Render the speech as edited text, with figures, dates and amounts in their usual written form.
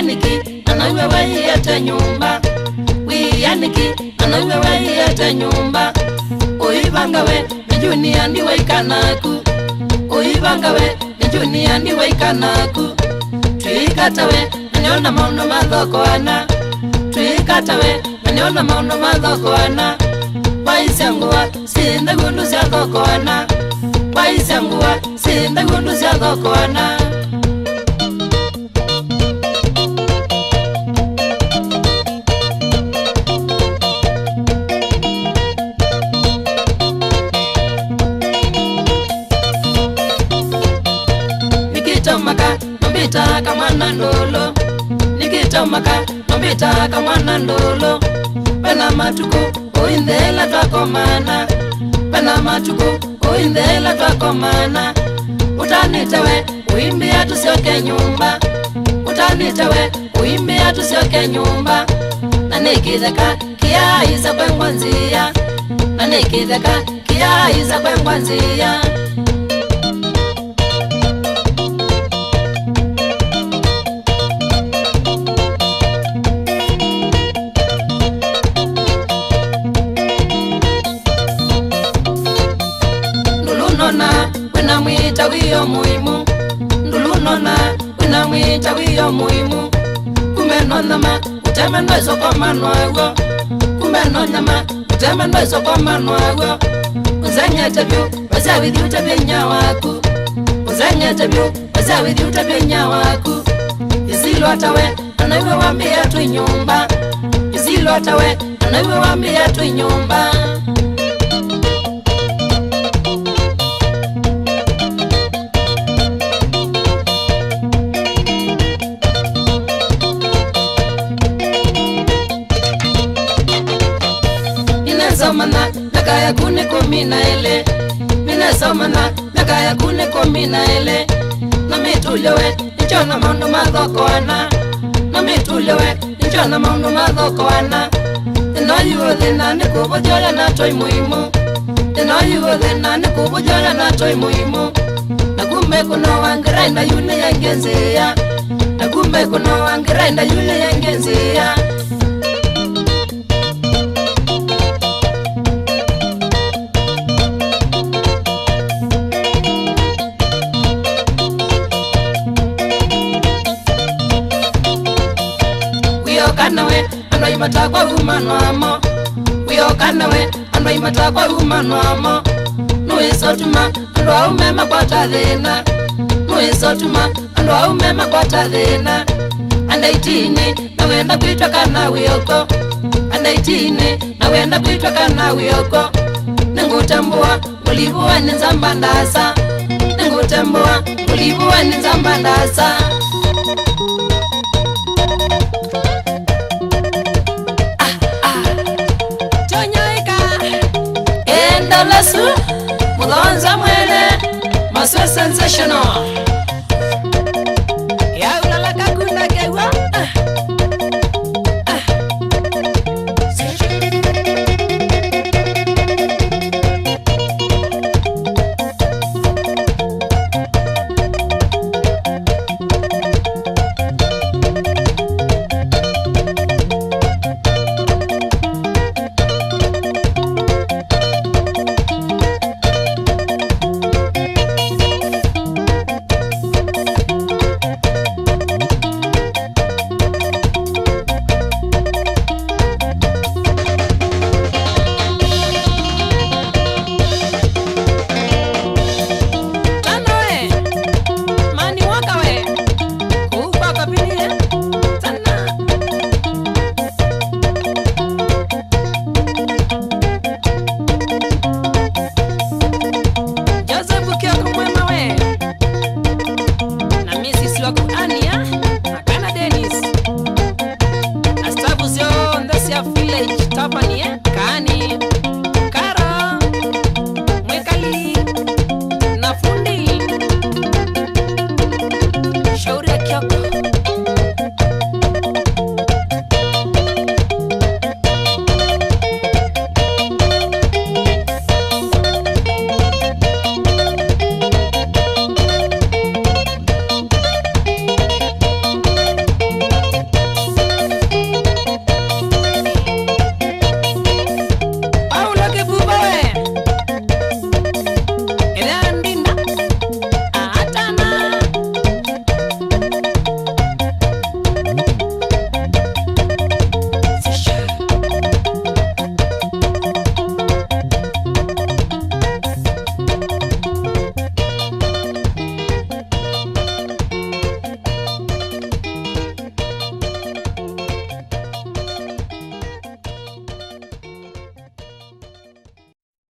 Wiyaniki anawe waiyata nyumba. Wiyaniki anawe waiyata nyumba. Uibangawe njuni andi waikanaku. Uibangawe njuni andi waikanaku. Twikatawe nanyona maono mathokoana. Twikatawe nanyona maono mathokoana. Waisangua sinda gundu cia thokoana. Waisangua sinda gundu cia thokoana. Nikitomaka nombita kamwana ndolo. Nikitomaka nombita kamwana ndolo. Pena matuko oindela twakomana. Pena matuko oindela twakomana. Utanitewe uimbia tusioke nyumba. Utanitewe uimbia tusioke nyumba. Na nikitheka kiaiza kwengwanzia. Na nikitheka kiaiza kwengwanzia. Mwita wiyo muimu. Ndulunona wina mwita wiyo muimu. Kumenonyama utemenwezo kwa manwago. Kumenonyama utemenwezo kwa manwago. Uzanyatebyo wazawithi utabenya waku. Uzanyatebyo wazawithi utabenya waku. Izilo atawe anaiwe wambia tu nyumba. Izilo atawe anaiwe wambia tu nyumba. Minasomana nakaya kune kominaele. Minasomana nakaya kune kominaele. Namitulewe njona maono mathokoana. Namitulewe njona maono mathokoana. Tenoyuo thina nikubujora na toi muimu. Tenoyuo thina nikubujora na toi muimu. Nakume kuno wangirainda yune yangenzia. Nakume kuno wangirainda yune yangenzia. Wiyokanawe andwai matakwa humanwamo. Wiyokanawe andwai matakwa humanwamo. Nuisotuma andwa umema kwa tathina. Nuisotuma andwa umema kwa tathina. Andaitini na wenda kuitwa kana wiyoko. Andaitini na wenda kuitwa kana wiyoko. Ningutambua ulivuwa nizamba ndasa. Ningutambua ulivuwa nizamba ndasa. Lasu, Mulonza mwene, Maswa sensational. Ya ulala kakunda kewa.